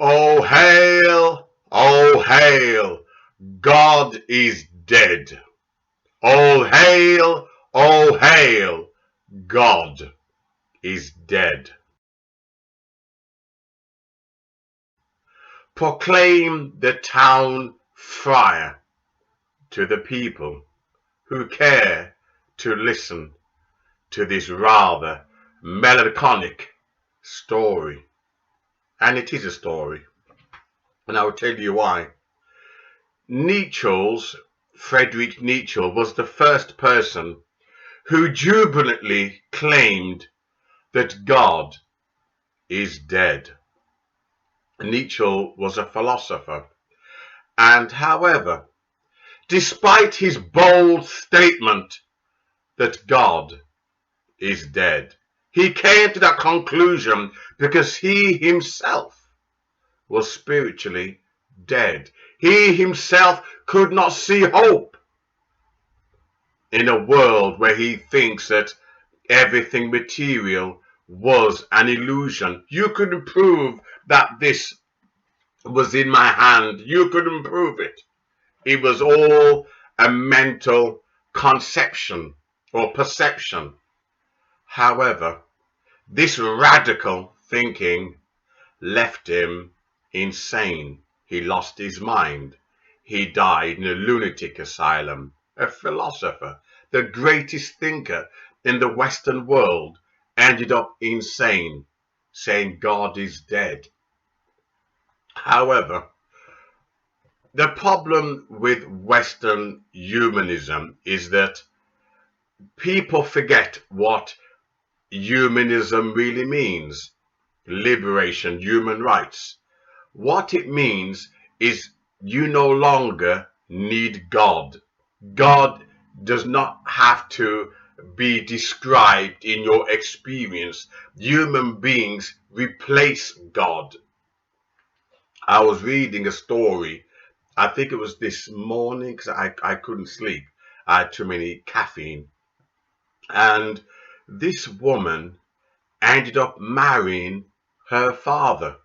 Oh hail, God is dead. Oh hail, God is dead. Proclaim the town friar to the people who care to listen to this rather melancholic story. And it is a story, and I will tell you why. Friedrich Nietzsche was the first person who jubilantly claimed that God is dead. Nietzsche was a philosopher, and however, despite his bold statement that God is dead, he came to that conclusion because he himself was spiritually dead. He himself could not see hope in a world where he thinks that everything material was an illusion. You couldn't prove that this was in my hand. You couldn't prove it. It was all a mental conception or perception. However, this radical thinking left him insane. He lost his mind. He died in a lunatic asylum. A philosopher, the greatest thinker in the Western world, ended up insane, saying God is dead. However, the problem with Western humanism is that people forget what humanism really means. Liberation, human rights. What it means is you no longer need God. God does not have to be described in your experience. Human beings replace God. I was reading a story, I think it was this morning because I couldn't sleep. I had too many caffeine. And this woman ended up marrying her father,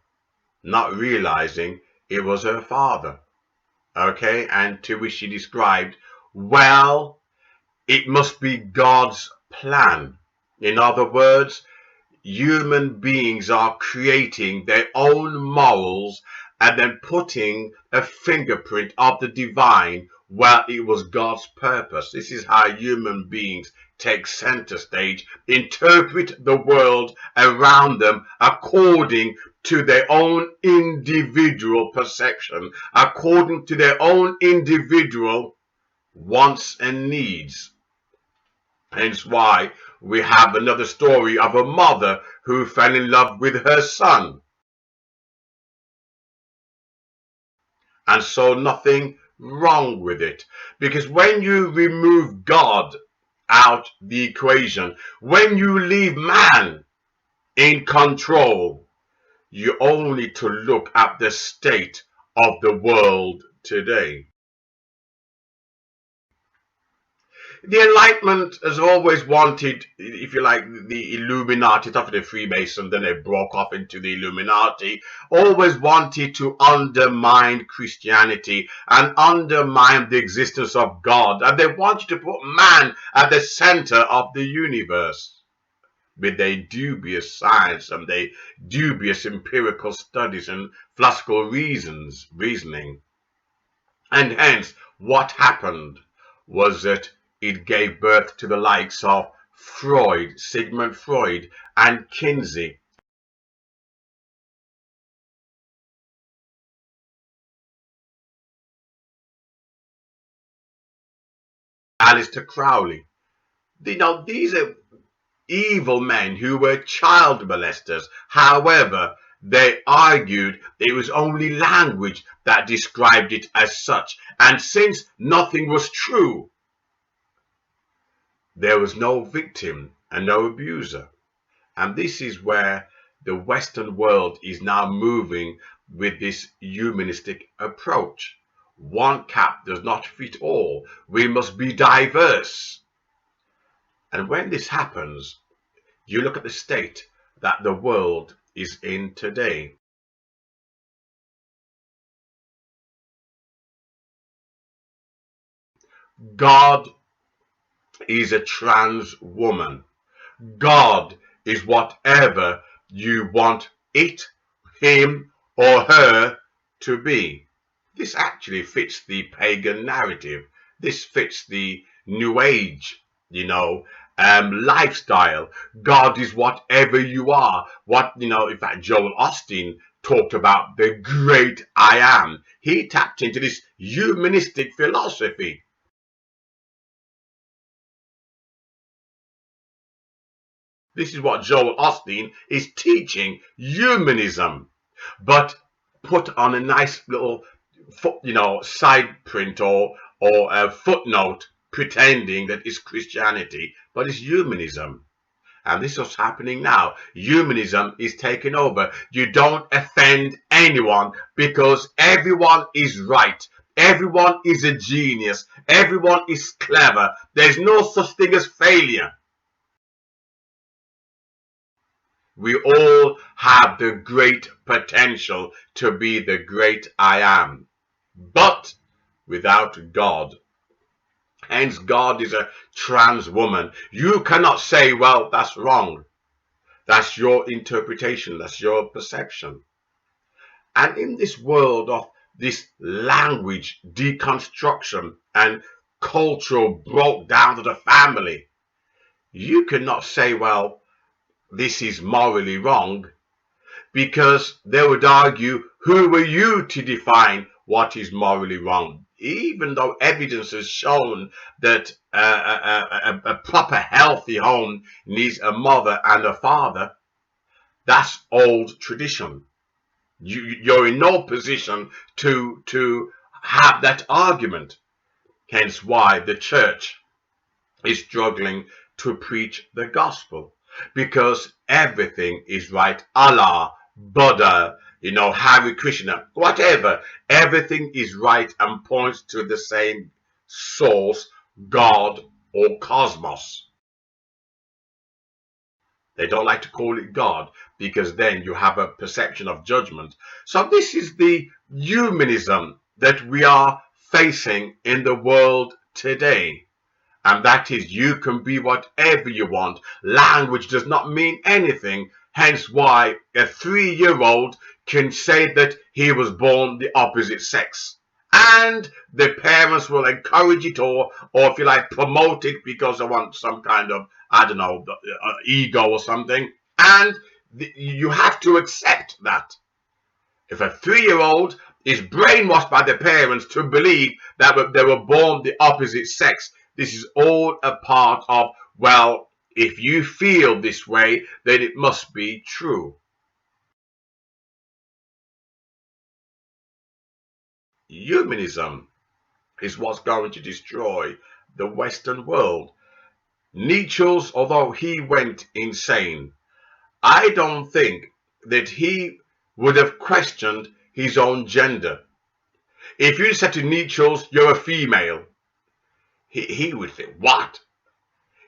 not realizing it was her father. Okay, and to which she described, well, it must be God's plan. In other words, human beings are creating their own morals and then putting a fingerprint of the divine while it was God's purpose. This is how human beings take center stage, interpret the world around them according to their own individual perception, according to their own individual wants and needs. Hence why we have another story of a mother who fell in love with her son and saw nothing wrong with it. Because when you remove God out the equation, when you leave man in control, you only to look at the state of the world today. The Enlightenment has always wanted, if you like, the Illuminati, after the Freemasons, then they broke off into the Illuminati, always wanted to undermine Christianity and undermine the existence of God. And they wanted to put man at the center of the universe with their dubious science and their dubious empirical studies and philosophical reasoning. And hence, what happened was that it gave birth to the likes of Freud, Sigmund Freud, and Kinsey, Aleister Crowley. These are evil men who were child molesters. However, they argued it was only language that described it as such. And since nothing was true, there was no victim and no abuser. And this is where the Western world is now moving with this humanistic approach. One cap does not fit all. We must be diverse. And when this happens, you look at the state that the world is in today. God is a trans woman. God is whatever you want it, him, or her to be. This actually fits the pagan narrative. This fits the New Age, lifestyle. God is whatever you are. In fact, Joel Osteen talked about the great I am. He tapped into this humanistic philosophy. This is what Joel Osteen is teaching, humanism, but put on a nice little side print or a footnote pretending that it's Christianity, but it's humanism. And this is what's happening now. Humanism is taking over. You don't offend anyone because everyone is right. Everyone is a genius. Everyone is clever. There's no such thing as failure. We all have the great potential to be the great I am, but without God. Hence, God is a trans woman. You cannot say, well, that's wrong. That's your interpretation. That's your perception. And in this world of this language deconstruction and cultural broke down to the family, you cannot say, well, this is morally wrong, because they would argue, who are you to define what is morally wrong? Even though evidence has shown that a proper healthy home needs a mother and a father, that's old tradition. You're in no position to have that argument. Hence why the church is struggling to preach the gospel, because everything is right. Allah, Buddha, Hare Krishna, whatever, everything is right and points to the same source, God or cosmos. They don't like to call it God because then you have a perception of judgment. So this is the humanism that we are facing in the world today. And that is, you can be whatever you want. Language does not mean anything. Hence why a 3-year-old can say that he was born the opposite sex. And the parents will encourage it, or if you like, promote it because they want some kind of, I don't know, ego or something. And you have to accept that. If a 3-year-old is brainwashed by the parents to believe that they were born the opposite sex, this is all a part of, well, if you feel this way, then it must be true. Humanism is what's going to destroy the Western world. Nietzsche's, although he went insane, I don't think that he would have questioned his own gender. If you said to Nietzsche's, you're a female, he would think, what?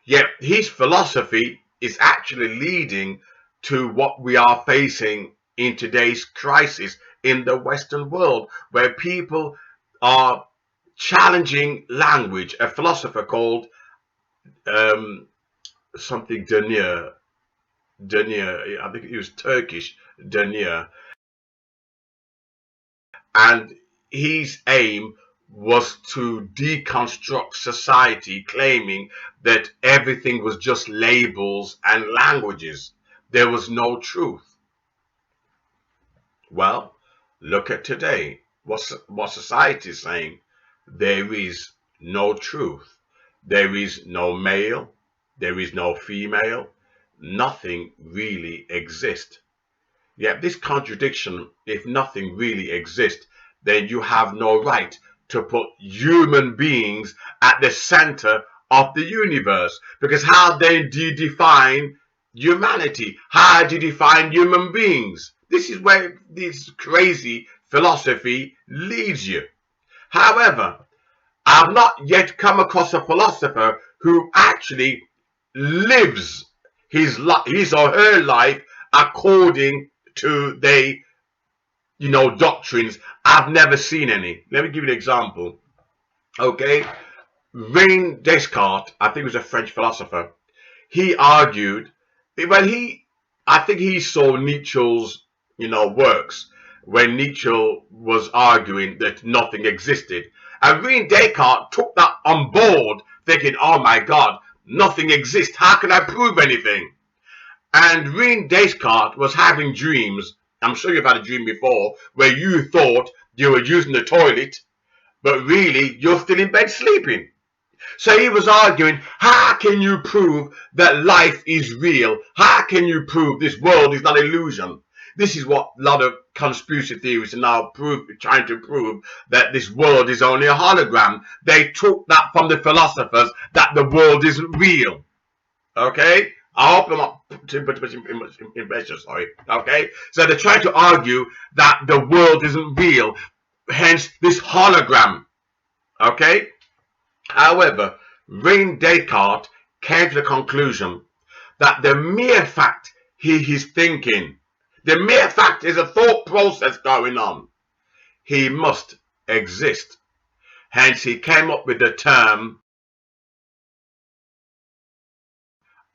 Yet his philosophy is actually leading to what we are facing in today's crisis in the Western world, where people are challenging language. A philosopher called something Denier, I think he was Turkish, Denier, and his aim was to deconstruct society, claiming that everything was just labels and languages. There was no truth. Well, look at today. What society is saying? There is no truth. There is no male. There is no female. Nothing really exists. Yet this contradiction, if nothing really exists, then you have no right to put human beings at the center of the universe. Because how then do you define humanity? How do you define human beings? This is where this crazy philosophy leads you. However, I've not yet come across a philosopher who actually lives his or her life according to their doctrines. I've never seen any. Let me give you an example. Okay, René Descartes, I think he was a French philosopher, he argued, well, I think he saw Nietzsche's, works when Nietzsche was arguing that nothing existed. And René Descartes took that on board, thinking, oh my God, nothing exists. How can I prove anything? And René Descartes was having dreams. I'm sure you've had a dream before where you thought you were using the toilet, but really you're still in bed sleeping. So he was arguing, how can you prove that life is real? How can you prove this world is not illusion? This is what a lot of conspiracy theories are now trying to prove, that this world is only a hologram. They took that from the philosophers, that the world isn't real. Okay? I hope I'm not too much impression, sorry. Okay? So they're trying to argue that the world isn't real, hence this hologram. Okay? However, René Descartes came to the conclusion that the mere fact he is thinking, the mere fact is a thought process going on, he must exist. Hence, he came up with the term,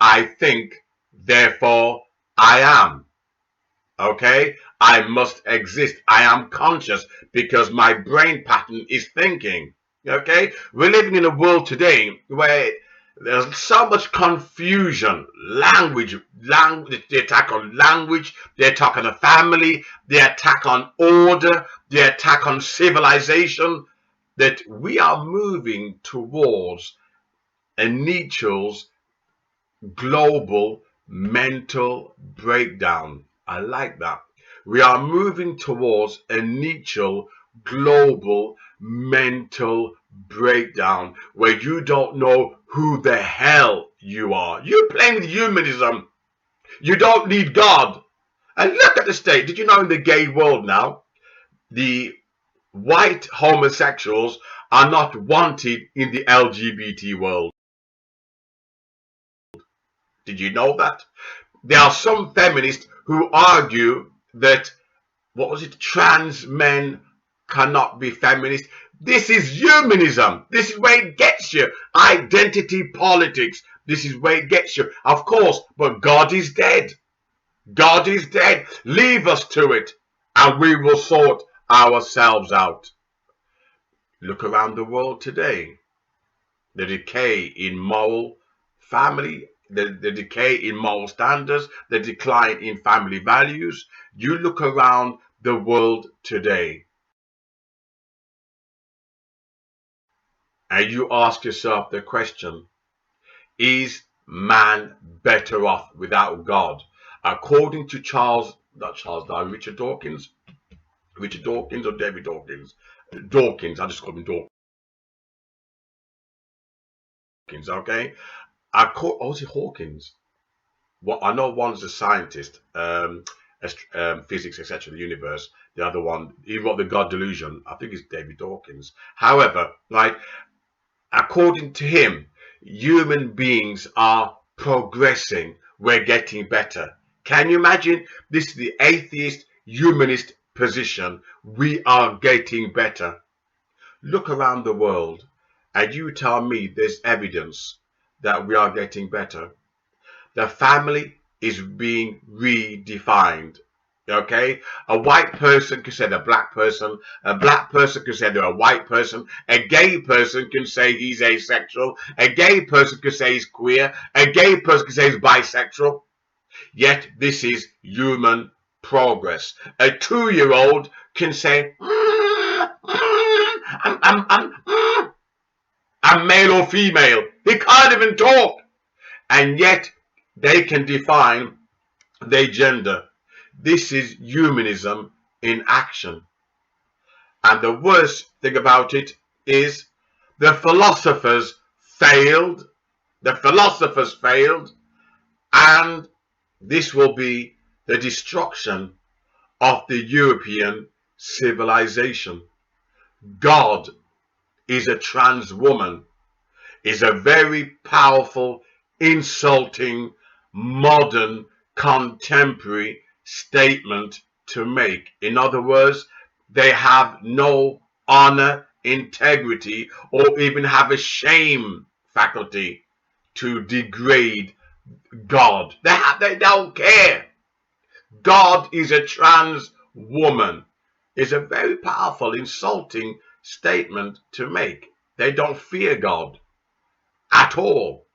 I think, therefore I am. Okay? I must exist. I am conscious because my brain pattern is thinking. Okay? We're living in a world today where there's so much confusion, the attack on language, the attack on the family, the attack on order, the attack on civilization, that we are moving towards a Nietzsche's global mental breakdown. I like that. We are moving towards a Nietzsche global mental breakdown where you don't know who the hell you are. You're playing with humanism. You don't need God. And look at the state. Did you know in the gay world now, the white homosexuals are not wanted in the LGBT world? Did you know that? There are some feminists who argue that, trans men cannot be feminist. This is humanism. This is where it gets you. Identity politics. This is where it gets you. Of course, but God is dead. God is dead. Leave us to it, and we will sort ourselves out. Look around the world today. The decay in moral family, the decay in moral standards, the decline in family values. You look around the world today and you ask yourself the question, is man better off without God? According to Richard Dawkins or David Dawkins? Dawkins, I just call him Dawkins, okay? Was it Hawkins? Well, I know one's a scientist, physics, etc., the universe. The other one, he wrote The God Delusion. I think it's David Dawkins. However, according to him, human beings are progressing. We're getting better. Can you imagine? This is the atheist, humanist position. We are getting better. Look around the world and you tell me there's evidence that we are getting better. The family is being redefined. Okay? A white person can say they're a black person can say they're a white person, a gay person can say he's asexual, a gay person can say he's queer, a gay person can say he's bisexual. Yet this is human progress. A 2-year-old can say, I'm male or female. He can't even talk. And yet they can define their gender. This is humanism in action. And the worst thing about it is the philosophers failed. The philosophers failed. And this will be the destruction of the European civilization. God is a trans woman, is a very powerful, insulting, modern, contemporary statement to make. In other words, they have no honor integrity or even have a shame faculty to degrade God. They don't care. God is a trans woman. It's a very powerful, insulting statement to make. They don't fear God at all.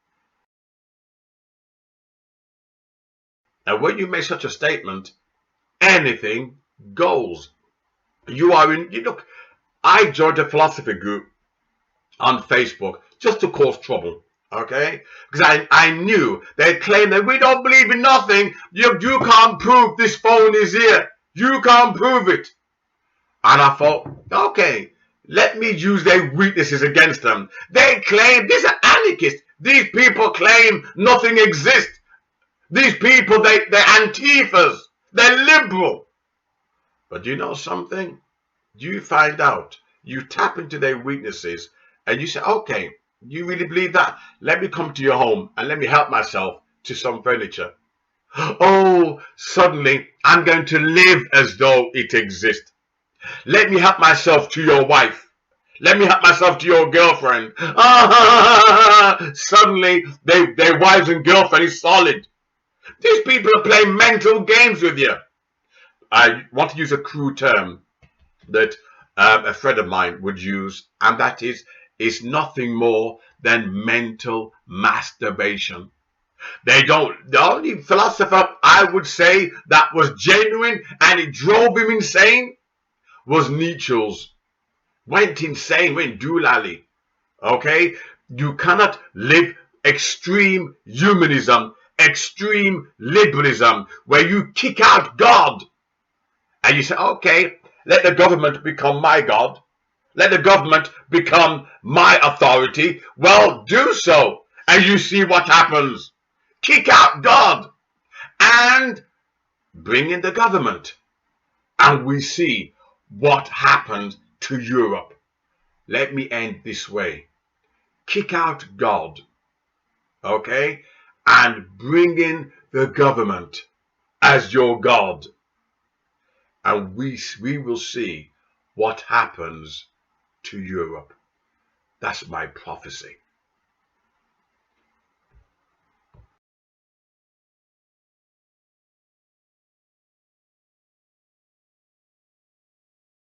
And when you make such a statement, anything goes. You look, I joined a philosophy group on Facebook just to cause trouble. Okay? Because I knew they claimed that we don't believe in nothing. You can't prove this phone is here. You can't prove it. And I thought, okay, let me use their weaknesses against them. They claim, these are anarchists. These people claim nothing exists. These people, they're Antifas. They're liberal. But you know something? You find out. You tap into their weaknesses and you say, okay, you really believe that? Let me come to your home and let me help myself to some furniture. Oh, suddenly I'm going to live as though it exists. Let me help myself to your wife. Let me help myself to your girlfriend. Suddenly, their wives and girlfriend is solid. These people are playing mental games with you. I want to use a crude term that a friend of mine would use, and that is nothing more than mental masturbation. The only philosopher I would say that was genuine and it drove him insane was Nietzsche's. Went insane, went doolally. Okay? You cannot live extreme humanism, extreme liberalism, where you kick out God and you say, okay, let the government become my God. Let the government become my authority. Well, do so. And you see what happens. Kick out God and bring in the government. And we see what happened to Europe. Let me end this way. Kick out God, okay? And bring in the government as your God. And we will see what happens to Europe. That's my prophecy.